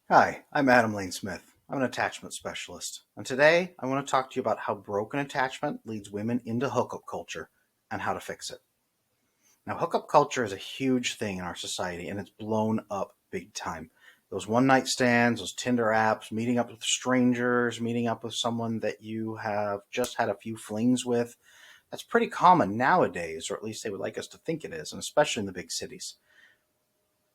Hi, I'm Adam Lane Smith. I'm an attachment specialist, and today I want to talk to you about how broken attachment leads women into hookup culture and how to fix it. Now, hookup culture is a huge thing in our society, and it's blown up big time. Those one night stands, those Tinder apps, meeting up with strangers, meeting up with someone that you have just had a few flings with, that's pretty common nowadays, or at least they would like us to think it is, and especially in the big cities.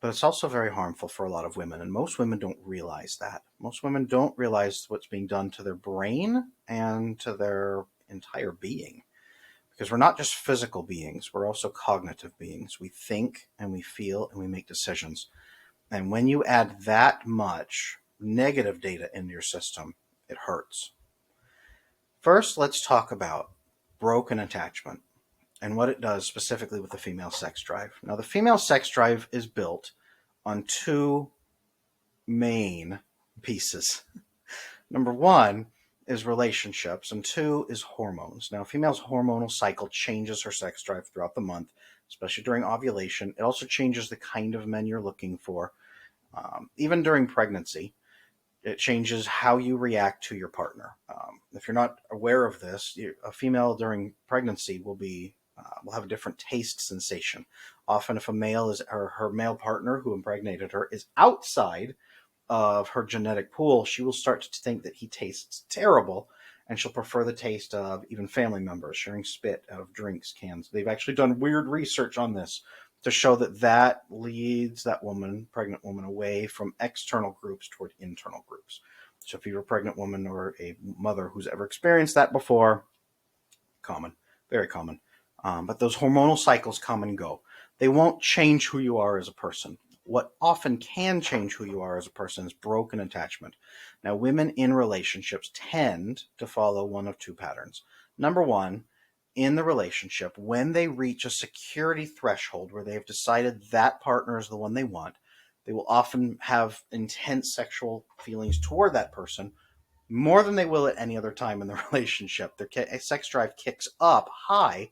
But it's also very harmful for a lot of women, and most women don't realize that. Most women don't realize what's being done to their brain and to their entire being. Because we're not just physical beings, we're also cognitive beings. We think and we feel and we make decisions. And when you add that much negative data into your system, it hurts. First, let's talk about broken attachment and what it does specifically with the female sex drive. Now, the female sex drive is built on two main pieces. Number one is relationships, and two is hormones. Now, a female's hormonal cycle changes her sex drive throughout the month, especially during ovulation. It also changes the kind of men you're looking for. Even during pregnancy, it changes how you react to your partner. If you're not aware of this, a female during pregnancy will have a different taste sensation. Often, if a male is or her male partner who impregnated her is outside of her genetic pool, she will start to think that he tastes terrible, and she'll prefer the taste of even family members sharing spit out of drinks cans. They've actually done weird research on this to show that that leads that woman, pregnant woman, away from external groups toward internal groups. So if you're a pregnant woman or a mother who's ever experienced that before, common, very common. But those hormonal cycles come and go. They won't change who you are as a person. What often can change who you are as a person is broken attachment. Now, women in relationships tend to follow one of two patterns. Number one, in the relationship, when they reach a security threshold where they have decided that partner is the one they want, they will often have intense sexual feelings toward that person more than they will at any other time in the relationship. Their sex drive kicks up high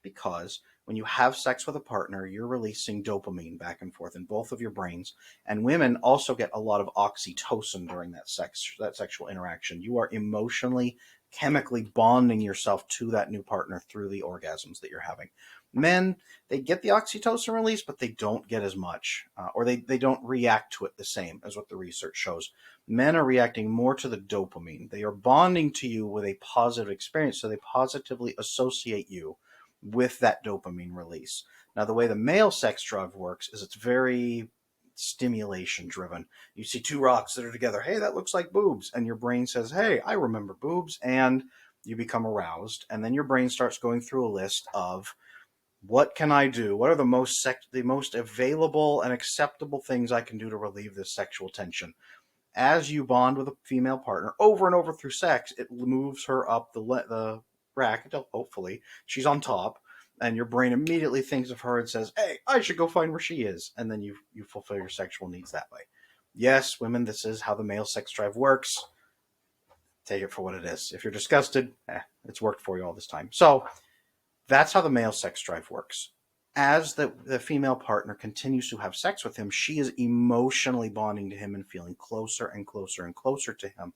because when you have sex with a partner, you're releasing dopamine back and forth in both of your brains. And women also get a lot of oxytocin during that sexual interaction. You are emotionally, chemically bonding yourself to that new partner through the orgasms that you're having. Men, they get the oxytocin release, but they don't get as much, or they don't react to it the same as what the research shows. Men are reacting more to the dopamine. They are bonding to you with a positive experience, so they positively associate you with that dopamine release. Now, the way the male sex drive works is it's very stimulation driven. You see two rocks that are together. Hey, that looks like boobs. And your brain says, hey, I remember boobs. And you become aroused. And then your brain starts going through a list of what can I do? What are the most available and acceptable things I can do to relieve this sexual tension? As you bond with a female partner over and over through sex, it moves her up the bracket. Hopefully, she's on top, and your brain immediately thinks of her and says, "Hey, I should go find where she is," and then you fulfill your sexual needs that way. Yes, women, this is how the male sex drive works. Take it for what it is. If you're disgusted, it's worked for you all this time. So that's how the male sex drive works. As the female partner continues to have sex with him, she is emotionally bonding to him and feeling closer and closer and closer to him.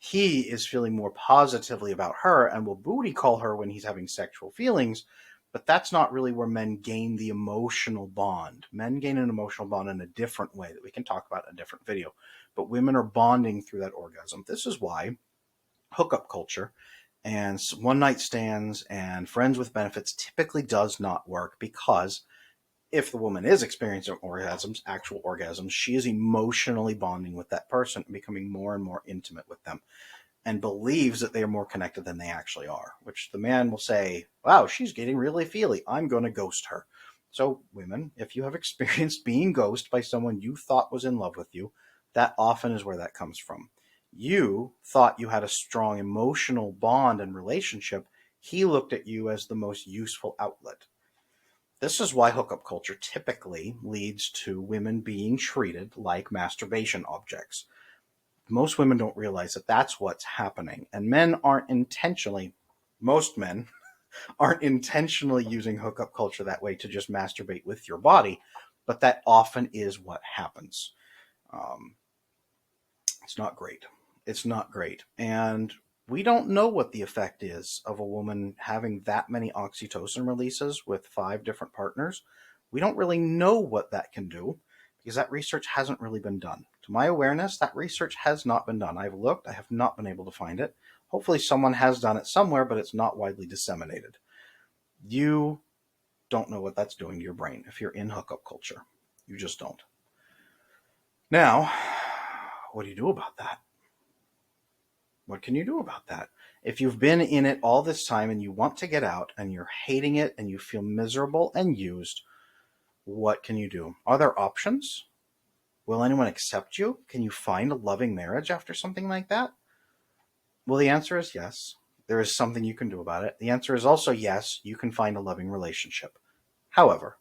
He is feeling more positively about her and will booty call her when he's having sexual feelings, but that's not really where men gain the emotional bond. Men gain an emotional bond in a different way that we can talk about in a different video. But women are bonding through that orgasm. This is why hookup culture and one night stands and friends with benefits typically does not work, because if the woman is experiencing orgasms, actual orgasms, she is emotionally bonding with that person and becoming more and more intimate with them, and believes that they are more connected than they actually are, which the man will say, wow, she's getting really feely, I'm going to ghost her. So women, if you have experienced being ghosted by someone you thought was in love with you, that often is where that comes from. You thought you had a strong emotional bond and relationship. He looked at you as the most useful outlet. This is why hookup culture typically leads to women being treated like masturbation objects. Most women don't realize that that's what's happening. And most men aren't intentionally using hookup culture that way to just masturbate with your body, but that often is what happens. Um, It's not great. It's not great. And we don't know what the effect is of a woman having that many oxytocin releases with 5 different partners. We don't really know what that can do because that research hasn't really been done. To my awareness, that research has not been done. I've looked, I have not been able to find it. Hopefully, someone has done it somewhere, but it's not widely disseminated. You don't know what that's doing to your brain if you're in hookup culture. You just don't. Now, what do you do about that? What can you do about that? If you've been in it all this time and you want to get out and you're hating it and you feel miserable and used, what can you do? Are there options? Will anyone accept you? Can you find a loving marriage after something like that? Well, the answer is yes. There is something you can do about it. The answer is also yes, you can find a loving relationship. However,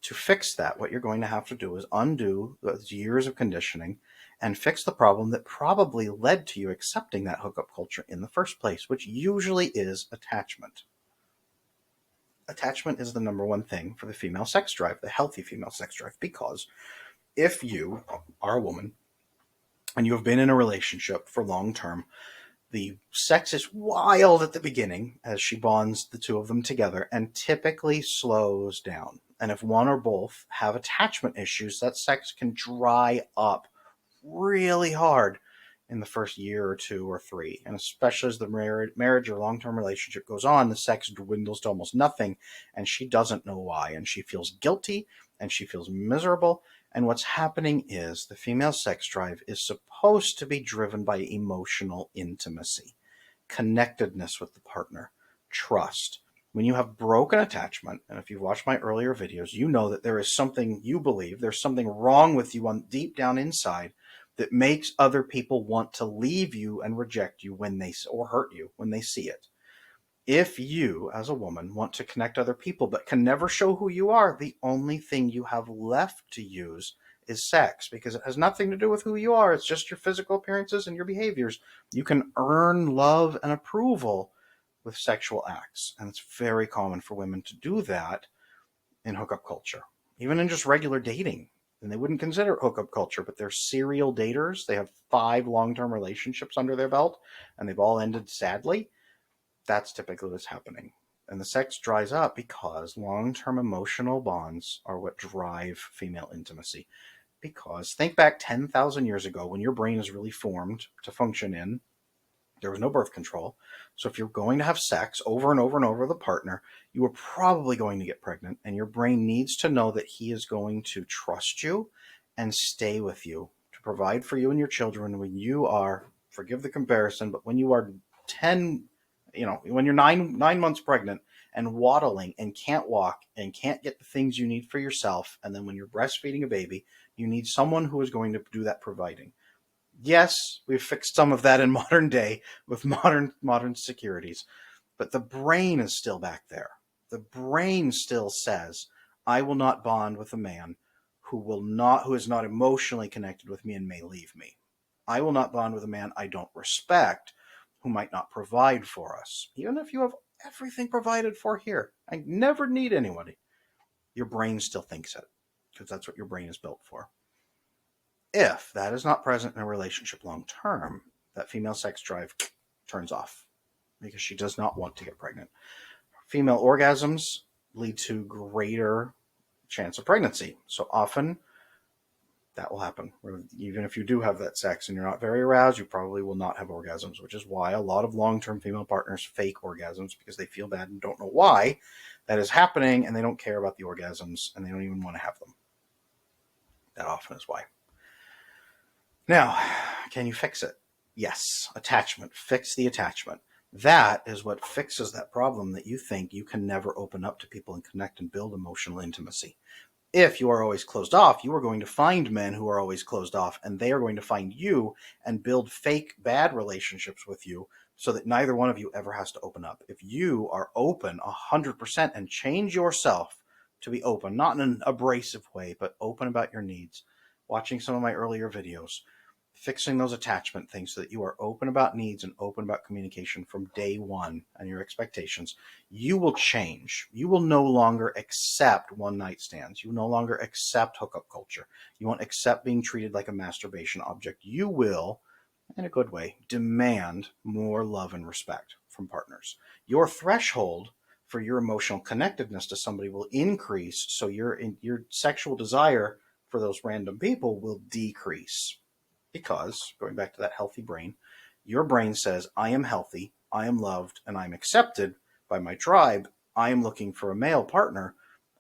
to fix that, what you're going to have to do is undo those years of conditioning and fix the problem that probably led to you accepting that hookup culture in the first place, which usually is attachment. Attachment is the number one thing for the female sex drive, the healthy female sex drive, because if you are a woman and you have been in a relationship for long term, the sex is wild at the beginning as she bonds the two of them together and typically slows down. And if one or both have attachment issues, that sex can dry up really hard in the first year or 2 or 3. And especially as the marriage or long-term relationship goes on, the sex dwindles to almost nothing, and she doesn't know why. And she feels guilty, and she feels miserable. And what's happening is the female sex drive is supposed to be driven by emotional intimacy, connectedness with the partner, trust. When you have broken attachment, and if you've watched my earlier videos, you know that there is something you believe, there's something wrong with you on deep down inside that makes other people want to leave you and reject you when they, or hurt you when they see it. If you, as a woman, want to connect other people but can never show who you are, the only thing you have left to use is sex, because it has nothing to do with who you are. It's just your physical appearances and your behaviors. You can earn love and approval with sexual acts, and it's very common for women to do that in hookup culture, even in just regular dating. And they wouldn't consider it hookup culture, but they're serial daters. They have 5 long-term relationships under their belt, and they've all ended sadly. That's typically what's happening. And the sex dries up because long-term emotional bonds are what drive female intimacy. Because think back 10,000 years ago when your brain is really formed to function in, there was no birth control. So if you're going to have sex over and over and over with a partner, you are probably going to get pregnant, and your brain needs to know that he is going to trust you and stay with you to provide for you and your children when you are, forgive the comparison, but when you are 10, when you're nine months pregnant and waddling and can't walk and can't get the things you need for yourself, and then when you're breastfeeding a baby, you need someone who is going to do that providing. Yes, we've fixed some of that in modern day with modern securities, but the brain is still back there. The brain still says, I will not bond with a man who is not emotionally connected with me and may leave me. I will not bond with a man I don't respect who might not provide for us. Even if you have everything provided for here, I never need anybody. Your brain still thinks it because that's what your brain is built for. If that is not present in a relationship long term, that female sex drive turns off because she does not want to get pregnant. Female orgasms lead to greater chance of pregnancy. So often that will happen. Even if you do have that sex and you're not very aroused, you probably will not have orgasms, which is why a lot of long-term female partners fake orgasms because they feel bad and don't know why that is happening, and they don't care about the orgasms and they don't even want to have them. That often is why. Now, can you fix it? Yes. Attachment. Fix the attachment. That is what fixes that problem that you think you can never open up to people and connect and build emotional intimacy. If you are always closed off, you are going to find men who are always closed off, and they are going to find you and build fake bad relationships with you so that neither one of you ever has to open up. If you are open 100% and change yourself to be open, not in an abrasive way, but open about your needs, watching some of my earlier videos, fixing those attachment things so that you are open about needs and open about communication from day one and your expectations, you will change. You will no longer accept one night stands. You will no longer accept hookup culture. You won't accept being treated like a masturbation object. You will, in a good way, demand more love and respect from partners. Your threshold for your emotional connectedness to somebody will increase, so your sexual desire for those random people will decrease. Because, going back to that healthy brain, your brain says, I am healthy, I am loved, and I'm accepted by my tribe. I am looking for a male partner.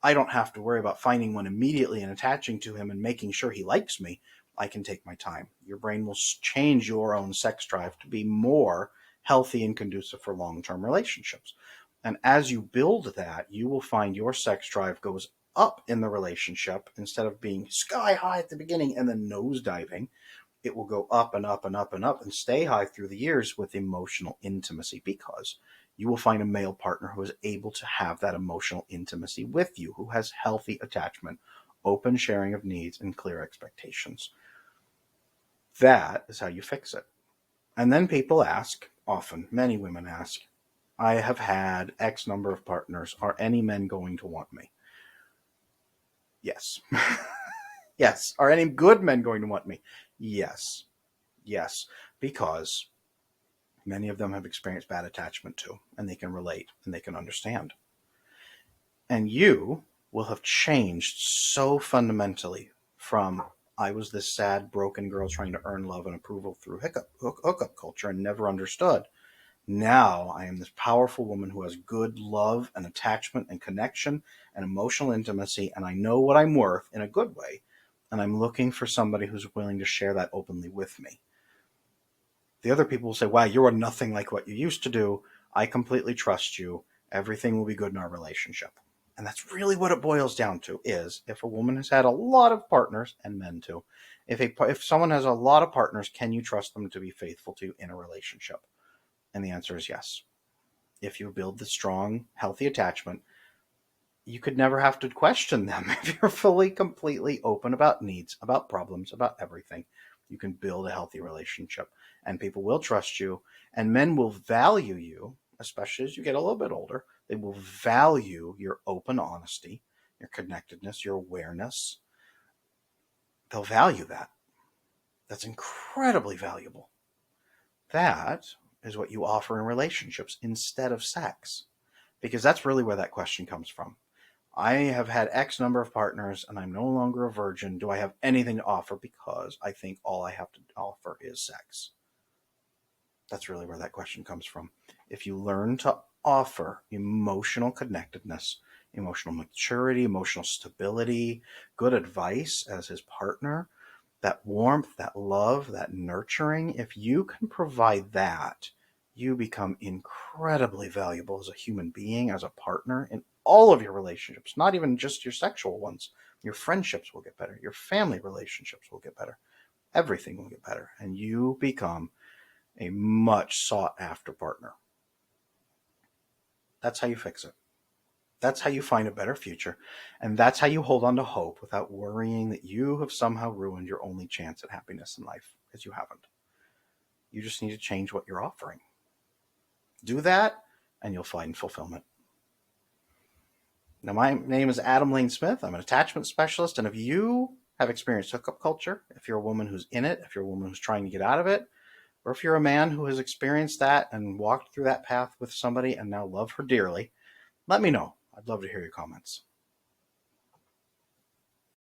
I don't have to worry about finding one immediately and attaching to him and making sure he likes me. I can take my time. Your brain will change your own sex drive to be more healthy and conducive for long-term relationships. And as you build that, you will find your sex drive goes up in the relationship instead of being sky high at the beginning and then nosediving. It will go up and up and up and up and stay high through the years with emotional intimacy, because you will find a male partner who is able to have that emotional intimacy with you, who has healthy attachment, open sharing of needs, and clear expectations. That is how you fix it. And then people ask, often, many women ask, I have had X number of partners. Are any men going to want me? Yes. Yes. Are any good men going to want me? Yes. Yes. Because many of them have experienced bad attachment too, and they can relate and they can understand. And you will have changed so fundamentally from, I was this sad, broken girl trying to earn love and approval through hookup culture and never understood. Now I am this powerful woman who has good love and attachment and connection and emotional intimacy, and I know what I'm worth in a good way, and I'm looking for somebody who's willing to share that openly with me. The other people will say, wow, you are nothing like what you used to do. I completely trust you. Everything will be good in our relationship. And that's really what it boils down to, is if a woman has had a lot of partners, and men too, if someone has a lot of partners, can you trust them to be faithful to you in a relationship? And the answer is yes. If you build the strong, healthy attachment, you could never have to question them. If you're fully, completely open about needs, about problems, about everything, you can build a healthy relationship. And people will trust you, and men will value you, especially as you get a little bit older. They will value your open honesty, your connectedness, your awareness. They'll value that. That's incredibly valuable. That is what you offer in relationships instead of sex, because that's really where that question comes from. I have had X number of partners and I'm no longer a virgin. Do I have anything to offer? Because I think all I have to offer is sex. That's really where that question comes from. If you learn to offer emotional connectedness, emotional maturity, emotional stability, good advice as his partner, that warmth, that love, that nurturing, if you can provide that, you become incredibly valuable as a human being, as a partner in all of your relationships, not even just your sexual ones. Your friendships will get better. Your family relationships will get better. Everything will get better. And you become a much sought after partner. That's how you fix it. That's how you find a better future. And that's how you hold on to hope without worrying that you have somehow ruined your only chance at happiness in life, because you haven't. You just need to change what you're offering. Do that, and you'll find fulfillment. Now, my name is Adam Lane Smith. I'm an attachment specialist. And if you have experienced hookup culture, if you're a woman who's in it, if you're a woman who's trying to get out of it, or if you're a man who has experienced that and walked through that path with somebody and now love her dearly, let me know. I'd love to hear your comments.